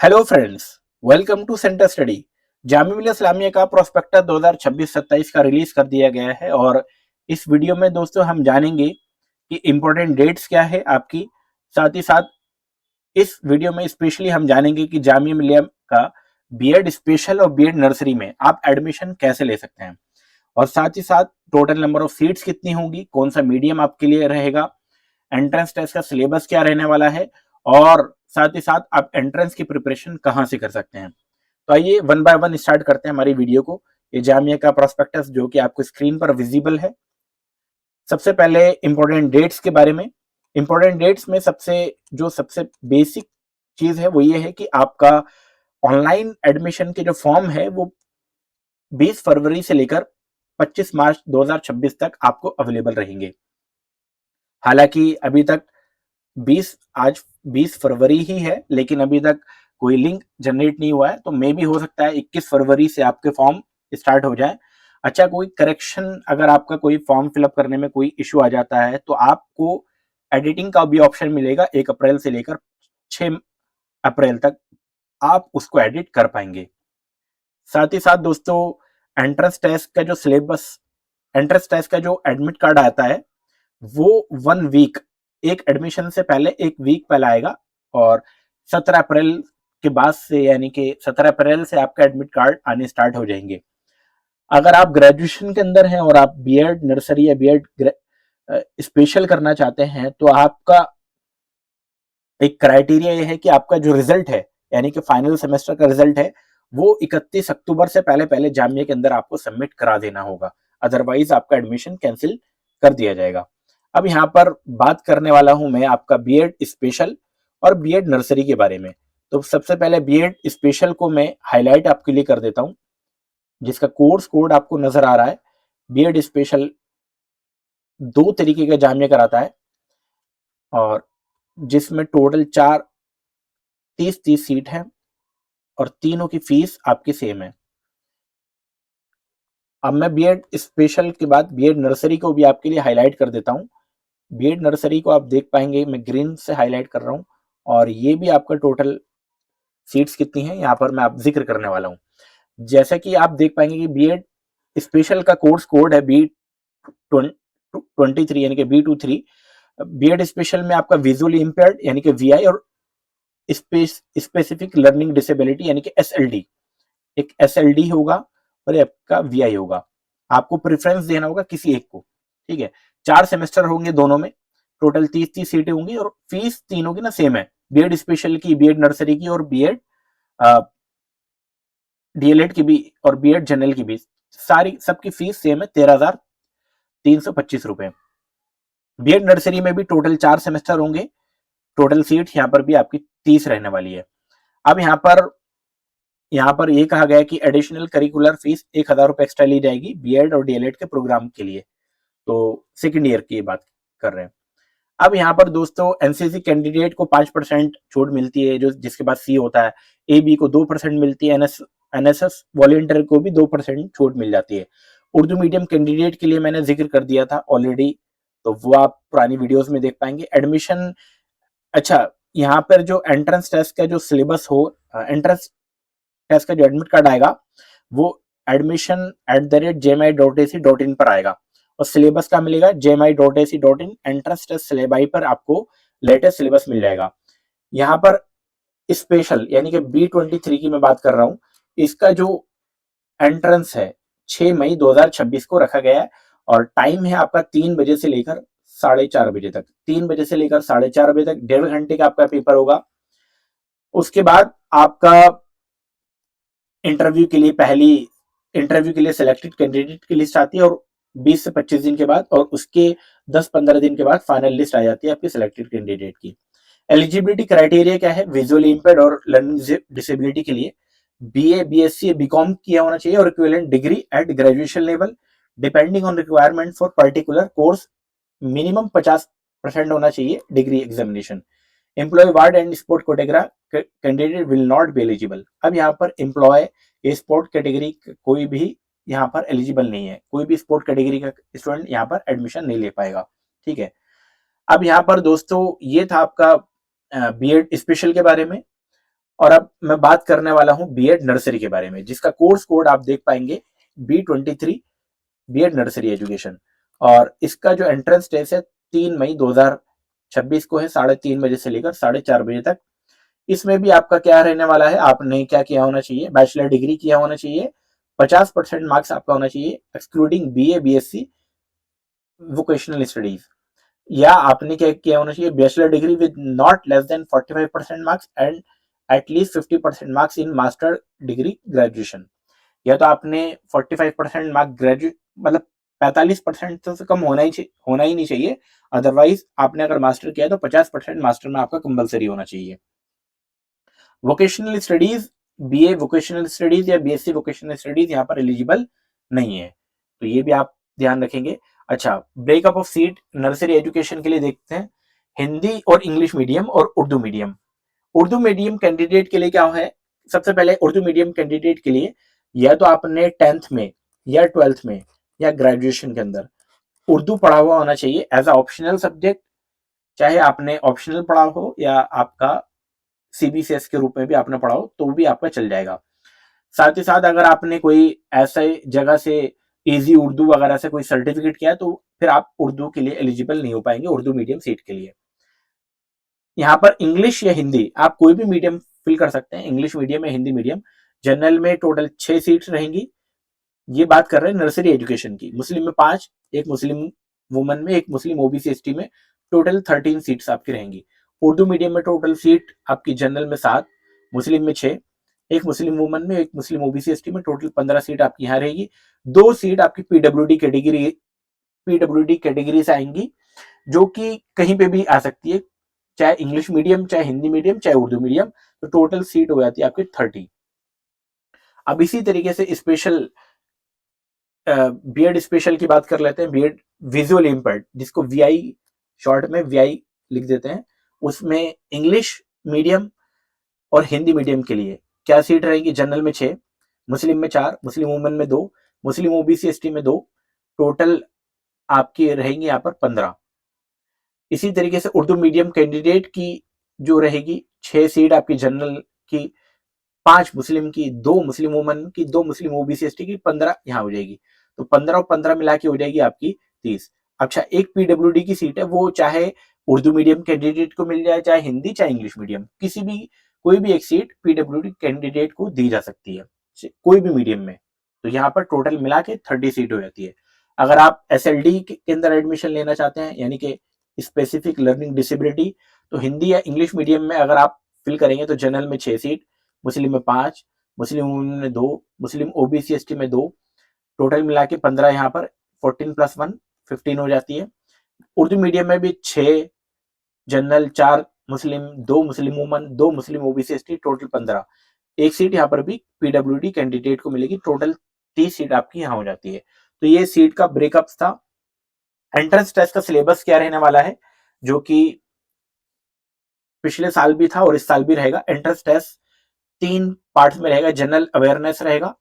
Hello friends, welcome to centre study. Jamia Millia Islamia का prospectus 2026-27 का release कर दिया गया है और इस वीडियो में दोस्तों हम जानेंगे कि इम्पोर्टेंट डेट्स क्या है आपकी। साथ ही साथ इस वीडियो में स्पेशली हम जानेंगे कि जामिया मिलिया का बीएड स्पेशल और बीएड नर्सरी में आप एडमिशन कैसे ले सकते हैं और साथ ही साथ टोटल नंबर ऑफ सीट्स कितनी होंगी, कौन सा मीडियम आपके लिए रहेगा, एंट्रेंस टेस्ट का सिलेबस क्या रहने वाला है और साथ ही साथ आप एंट्रेंस की प्रिपरेशन कहां से कर सकते हैं। तो आइए वन बाय वन स्टार्ट करते हैं हमारी वीडियो को। ये जामिया का प्रोस्पेक्टस जो कि आपको स्क्रीन पर विजिबल है। सबसे पहले इंपॉर्टेंट डेट्स के बारे में। इंपॉर्टेंट डेट्स में सबसे बेसिक चीज है वो ये है कि आपका ऑनलाइन एडमिशन के जो फॉर्म है वो 20 फरवरी से लेकर 25 मार्च 2026 तक आपको अवेलेबल रहेंगे। हालांकि अभी तक 20 फरवरी ही है, लेकिन अभी तक कोई लिंक जनरेट नहीं हुआ है, तो मे भी हो सकता है 21 फरवरी से आपके फॉर्म स्टार्ट हो जाए। अच्छा, कोई करेक्शन, अगर आपका कोई फॉर्म फिलअप करने में कोई इश्यू आ जाता है तो आपको एडिटिंग का भी ऑप्शन मिलेगा। 1 अप्रैल से लेकर 6 अप्रैल तक आप उसको एडिट कर पाएंगे। साथ ही साथ दोस्तों, एंट्रेंस टेस्ट का जो सिलेबस, एंट्रेंस टेस्ट का जो एडमिट कार्ड आता है वो 1 वीक, एक एडमिशन से पहले 1 वीक पहले आएगा और 17 अप्रैल के बाद से, यानी कि 17 अप्रैल से आपका एडमिट कार्ड आने स्टार्ट हो जाएंगे। अगर आप ग्रेजुएशन के अंदर हैं और आप बीएड नर्सरी या बीएड स्पेशल करना चाहते हैं तो आपका एक क्राइटेरिया ये है कि आपका जो रिजल्ट है, यानी कि फाइनल सेमेस्टर का रिजल्ट है, वो 31 अक्टूबर से पहले पहले जामिया के अंदर आपको सबमिट करा देना होगा, अदरवाइज आपका एडमिशन कैंसिल कर दिया जाएगा। अब यहाँ पर बात करने वाला हूं मैं आपका बीएड स्पेशल और बीएड नर्सरी के बारे में। तो सबसे पहले बीएड स्पेशल को मैं हाईलाइट आपके लिए कर देता हूं, जिसका कोर्स कोड आपको नजर आ रहा है। बीएड स्पेशल 2 तरीके का जामिया कराता है और जिसमें टोटल 30 सीट है और तीनों की फीस आपकी सेम है। अब मैं बीएड स्पेशल के बाद बीएड नर्सरी को भी आपके लिए हाईलाइट कर देता हूं। बीएड नर्सरी को आप देख पाएंगे, मैं ग्रीन से हाईलाइट कर रहा हूं और ये भी आपका टोटल सीट्स कितनी है यहाँ पर मैं आप जिक्र करने वाला हूं। जैसा कि आप देख पाएंगे कि बीएड स्पेशल का कोर्स कोड है B23, यानी कि B23। बीएड स्पेशल में आपका विजुअली इंपेयर्ड यानी कि वीआई और स्पेसिफिक लर्निंग डिसेबिलिटी यानी कि एसएलडी, एक एसएलडी होगा और आपका वीआई होगा। आपको प्रेफरेंस देना होगा किसी एक को, ठीक है। 4 सेमेस्टर होंगे दोनों में, टोटल 30 सीटें होंगी और फीस तीनों की ना सेम है, बीएड स्पेशल की, बीएड नर्सरी की और बीएड डीएलएड की भी और बीएड जनरल की भी। सारी सबकी फीस सेम है, 13,325 रुपए। बीएड नर्सरी में भी टोटल 4 सेमेस्टर होंगे, टोटल सीट यहाँ पर भी आपकी 30 रहने वाली है। अब यहाँ पर ये कहा गया है कि एडिशनल करिकुलर फीस 1,000 रुपए एक्स्ट्रा ली जाएगी बीएड और डीएलएड के प्रोग्राम के लिए। तो सेकेंड ईयर की बात कर रहे हैं। अब यहाँ पर दोस्तों एनसीसी कैंडिडेट को 5% छूट मिलती है, जो जिसके पास सी होता है। एबी को 2% मिलती है, एनएसएस वॉलेंटियर को भी 2% छूट मिल जाती है। उर्दू मीडियम कैंडिडेट के लिए मैंने जिक्र कर दिया था ऑलरेडी, तो वो आप पुरानी वीडियोस में देख पाएंगे। एडमिशन, अच्छा, यहाँ पर जो एंट्रेंस टेस्ट का जो सिलेबस हो, एंट्रेंस टेस्ट का जो एडमिट कार्ड आएगा वो admission@jmi.ac.in पर आएगा और सिलेबस का मिलेगा jmi.ac.in। एंट्रेंस टेस्ट सिलेबाई पर आपको लेटेस्ट सिलेबस मिल जाएगा। यहाँ पर स्पेशल यानी कि B23 की मैं बात कर रहा हूँ, इसका जो एंट्रेंस है 6 मई 2026 को रखा गया है और टाइम है आपका 3 बजे से लेकर 4:30 बजे तक। 3 बजे से लेकर 4:30 बजे तक 1.5 घंटे का आपका पेपर होगा। उसके बाद आपका इंटरव्यू के लिए सिलेक्टेड कैंडिडेट की लिस्ट आती है और 20 से 25 दिन के बाद और उसके 10-15 दिन के बाद फाइनल लिस्ट आ जाती है आपकी सिलेक्टेड कैंडिडेट की। एलिजिबिलिटी क्राइटेरिया क्या है? विजुअली इंपेयर्ड और लर्निंग डिसेबिलिटी के लिए बीए, बीएससी, बीकॉम किया होना चाहिए और equivalent degree at graduation level, depending on requirement for particular course minimum 50% होना चाहिए degree examination. Employ ward and sport category candidate will not be eligible. अब यहाँ पर एम्प्लॉय स्पोर्ट कैटेगरी कोई भी यहाँ पर एलिजिबल नहीं है, कोई भी स्पोर्ट कैटेगरी का स्टूडेंट यहाँ पर एडमिशन नहीं ले पाएगा, ठीक है। अब यहाँ पर दोस्तों ये था आपका बीएड स्पेशल के बारे में और अब मैं बात करने वाला हूं बीएड नर्सरी के बारे में, जिसका कोर्स कोड आप देख पाएंगे B23 बीएड नर्सरी एजुकेशन। और इसका जो एंट्रेंस टेस्ट है 3 मई 2026 को है, 3:30 बजे से लेकर 4:30 बजे तक। इसमें भी आपका क्या रहने वाला है, आपने क्या किया होना चाहिए, बैचलर डिग्री किया होना चाहिए, 50% मार्क्स आपका होना चाहिए excluding BA BSc vocational studies, या आपने क्या किया होना चाहिए, bachelor degree with not less than 45% marks and at least 50% marks in master degree graduation. या तो आपने 45% मार्क्स ग्रेजुएट मतलब 45% से कम होना ही नहीं चाहिए, अदरवाइज आपने अगर मास्टर किया तो 50% मास्टर में आपका कंपलसरी होना चाहिए। Vocational studies, BA vocational studies या बीएससी वोकेशनल स्टडीज यहाँ पर एलिजिबल नहीं है, तो ये भी आप ध्यान रखेंगे। अच्छा, breakup of seat nursery education के लिए देखते हैं, हिंदी और इंग्लिश मीडियम और Urdu medium. Urdu medium candidate के लिए क्या है, सबसे पहले उर्दू मीडियम कैंडिडेट के लिए या तो आपने 10th में या 12th में या ग्रेजुएशन के अंदर उर्दू पढ़ा हुआ होना चाहिए एज अ ऑप्शनल सब्जेक्ट, चाहे आपने ऑप्शनल पढ़ा हो या आपका CBCS के रूप में भी आपने पढ़ा हो तो भी आपका चल जाएगा। साथ ही साथ अगर आपने कोई ऐसे जगह से इजी उर्दू वगैरह से कोई सर्टिफिकेट किया तो फिर आप उर्दू के लिए एलिजिबल नहीं हो पाएंगे, उर्दू मीडियम सीट के लिए। यहाँ पर इंग्लिश या हिंदी आप कोई भी मीडियम फिल कर सकते हैं, इंग्लिश मीडियम या हिंदी मीडियम। जनरल में टोटल 6 सीट्स रहेंगी, ये बात कर रहे हैं नर्सरी एजुकेशन की। मुस्लिम में 5, एक मुस्लिम वुमन में, एक मुस्लिम OBC ST में, टोटल 13 सीट्स आपकी रहेंगी। उर्दू मीडियम में टोटल सीट आपकी जनरल में 7, मुस्लिम में 6, एक मुस्लिम वुमन में, एक मुस्लिम OBC ST में, टोटल 15 सीट आपकी यहाँ रहेगी। 2 सीट आपकी पीडब्ल्यूडी कैटेगरी से आएंगी, जो कि कहीं पे भी आ सकती है, चाहे इंग्लिश मीडियम, चाहे हिंदी मीडियम, चाहे उर्दू मीडियम। तो टोटल सीट हो जाती है आपकी 30। अब इसी तरीके से स्पेशल बीएड स्पेशल की बात कर लेते हैं। बीएड विजुअल इम्पेयर्ड, जिसको VI शॉर्ट में VI लिख देते हैं, उसमें इंग्लिश मीडियम और हिंदी मीडियम के लिए क्या सीट रहेगी, जनरल में 6, मुस्लिम में 4, मुस्लिम वुमन में 2, मुस्लिम OBC ST में 2, टोटल आपकी रहेंगी यहाँ पर 15। इसी तरीके से उर्दू मीडियम कैंडिडेट की जो रहेगी 6 सीट आपकी जनरल की, 5 मुस्लिम की, 2 मुस्लिम वुमन की, 2 मुस्लिम OBC ST की, 15 यहाँ हो जाएगी। तो 15 और 15 मिला के हो जाएगी आपकी 30। अच्छा, एक PWD की सीट है, वो चाहे उर्दू मीडियम कैंडिडेट को मिल जाए, चाहे हिंदी, चाहे इंग्लिश मीडियम, किसी भी कोई भी एक सीट PWD कैंडिडेट को दी जा सकती है, कोई भी मीडियम में। तो यहाँ पर टोटल मिला के 30 सीट हो जाती है। अगर आप SLD के अंदर एडमिशन लेना चाहते हैं, यानी कि स्पेसिफिक लर्निंग डिसेबिलिटी, तो हिंदी या इंग्लिश मीडियम में अगर आप फिल करेंगे तो जनरल में 6 सीट, मुस्लिम में 5, मुस्लिम वुमेन में 2, मुस्लिम OBC ST में 2, टोटल मिला के 15 यहाँ पर, 14 + 1 15 हो जाती है। उर्दू मीडियम में भी 6 जनरल, 4 मुस्लिम, 2 मुस्लिम वुमन, 2 मुस्लिम OBC ST, टोटल 15। एक सीट यहाँ पर भी PWD कैंडिडेट को मिलेगी, टोटल 30 सीट आपकी यहाँ हो जाती है। तो ये सीट का ब्रेकअप था। एंट्रेंस टेस्ट का सिलेबस क्या रहने वाला है, जो कि पिछले साल भी था और इस साल भी रहेगा। एंट्रेंस टेस्ट 3 पार्ट्स में रहेगा। जनरल अवेयरनेस रहेगा,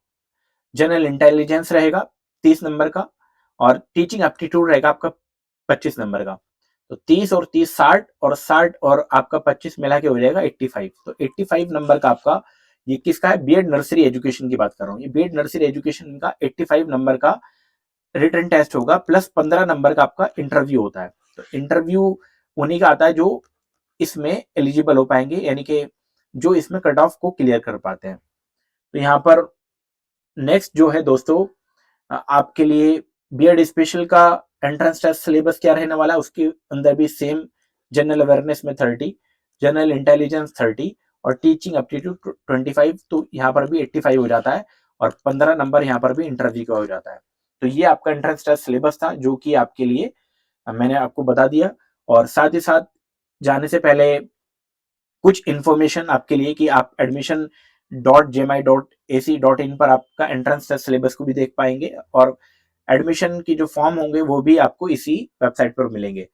जनरल इंटेलिजेंस रहेगा 30 नंबर का, और टीचिंग एप्टीट्यूड रहेगा आपका 25 नंबर का। तो 30 और 30 60, और 60 और आपका 25 मिला के हो जाएगा 85। तो 85 नंबर का आपका, ये किसका है, बीएड नर्सरी एजुकेशन की बात कर रहा हूँ। ये बीएड नर्सरी एजुकेशन का 85 नंबर का रिटन टेस्ट होगा, प्लस 15 नंबर का आपका इंटरव्यू होता है। तो इंटरव्यू उन्हीं का आता है जो इसमें एलिजिबल हो पाएंगे, यानी कि जो इसमें कट ऑफ को क्लियर कर पाते हैं। तो यहाँ पर नेक्स्ट जो है दोस्तों, आपके लिए बीएड स्पेशल का एंट्रेंस टेस्ट सिलेबस क्या रहने वाला है, उसके अंदर भी सेम, जनरल अवेयरनेस में 30, जनरल इंटेलिजेंस 30, और टीचिंग एप्टीट्यूड 25। तो यहाँ पर भी 85 हो जाता है, और 15 नंबर यहाँ पर भी इंटरव्यू का हो जाता है। तो ये आपका एंट्रेंस टेस्ट सिलेबस था, जो कि आपके लिए मैंने आपको बता दिया। और साथ ही साथ जाने से पहले कुछ इंफॉर्मेशन आपके लिए कि आप admission.jmi.ac.in पर आपका एंट्रेंस टेस्ट सिलेबस को भी देख पाएंगे, और एडमिशन की जो फॉर्म होंगे वो भी आपको इसी वेबसाइट पर मिलेंगे।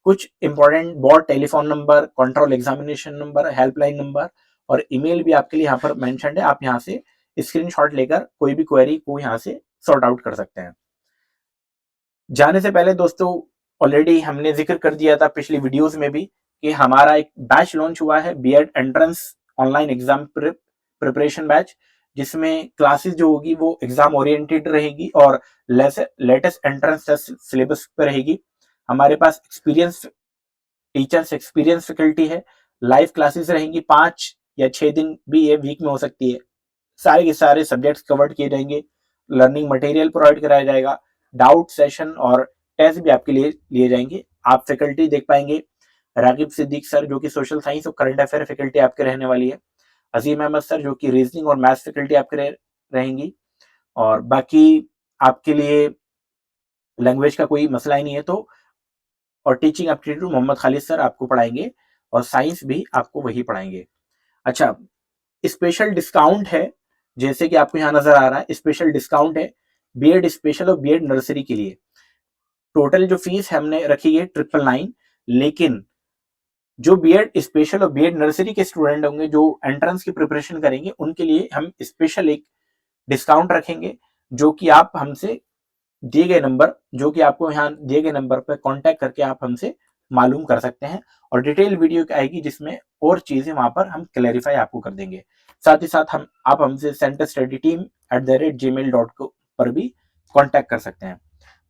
कुछ important board telephone number, control examination number, helpline number और ईमेल भी आपके लिए यहाँ पर मेंशन्ड है। आप यहाँ से स्क्रीनशॉट लेकर कोई भी क्वेरी को यहाँ से सॉर्ट आउट कर सकते हैं। जाने से पहले दोस्तों, ऑलरेडी हमने जिक्र कर दिया था पिछली वीडियोस में भी कि हमारा एक बैच लॉन्च हुआ है BEd entrance online exam preparation batch, जिसमें क्लासेस जो होगी वो एग्जाम ओरिएंटेड रहेगी और लेटेस्ट एंट्रेंस टेस्ट सिलेबस पे रहेगी। हमारे पास एक्सपीरियंस टीचर्स, एक्सपीरियंस फैकल्टी है। लाइव क्लासेस रहेंगी, 5 या 6 दिन भी ये वीक में हो सकती है। सारे के सारे सब्जेक्ट्स कवर्ड किए जाएंगे, लर्निंग मटेरियल प्रोवाइड कराया जाएगा, डाउट सेशन और टेस्ट भी आपके लिए लिए जाएंगे। आप फैकल्टी देख पाएंगे रागिब सिद्दीक सर जो कि सोशल साइंस और करंट अफेयर फैकल्टी आपके रहने वाली है, अजीम अहमद सर जो कि रीजनिंग और मैथ्स फैकल्टी आपके रहेंगी, और बाकी आपके लिए लैंग्वेज का कोई मसला ही नहीं है। तो और teaching aptitude Mohammad Khalid sir आपको पढ़ाएंगे और साइंस भी आपको वही पढ़ाएंगे। अच्छा, स्पेशल डिस्काउंट है, जैसे कि आपको यहाँ नजर आ रहा है, स्पेशल डिस्काउंट है बीएड स्पेशल और बीएड नर्सरी के लिए। टोटल जो फीस है हमने रखी है 999, लेकिन जो बीएड स्पेशल और बीएड नर्सरी के स्टूडेंट होंगे जो एंट्रेंस की प्रिपरेशन करेंगे उनके लिए हम स्पेशल एक डिस्काउंट रखेंगे, जो कि आप हमसे दिए गए नंबर, जो कि आपको यहाँ दिए गए नंबर पर कांटेक्ट करके आप हमसे मालूम कर सकते हैं, और डिटेल वीडियो आएगी जिसमें और चीजें वहां पर हम क्लैरिफाई आपको कर देंगे। साथ ही साथ आप हमसे centerstudyteam@gmail.com पर भी कांटेक्ट कर सकते हैं।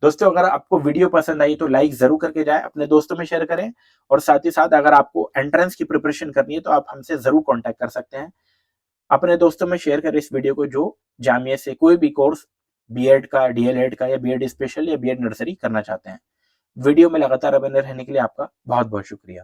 दोस्तों, अगर आपको वीडियो पसंद आई तो लाइक जरूर करके जाए, अपने दोस्तों में शेयर करें, और साथ ही साथ अगर आपको एंट्रेंस की प्रिपरेशन करनी है तो आप हमसे जरूर कांटेक्ट कर सकते हैं। अपने दोस्तों में शेयर करें इस वीडियो को जो जामिया से कोई भी कोर्स बीएड का, डीएलएड का या बीएड स्पेशल या बीएड नर्सरी करना चाहते हैं। वीडियो में लगातार बने रहने के लिए आपका बहुत बहुत शुक्रिया।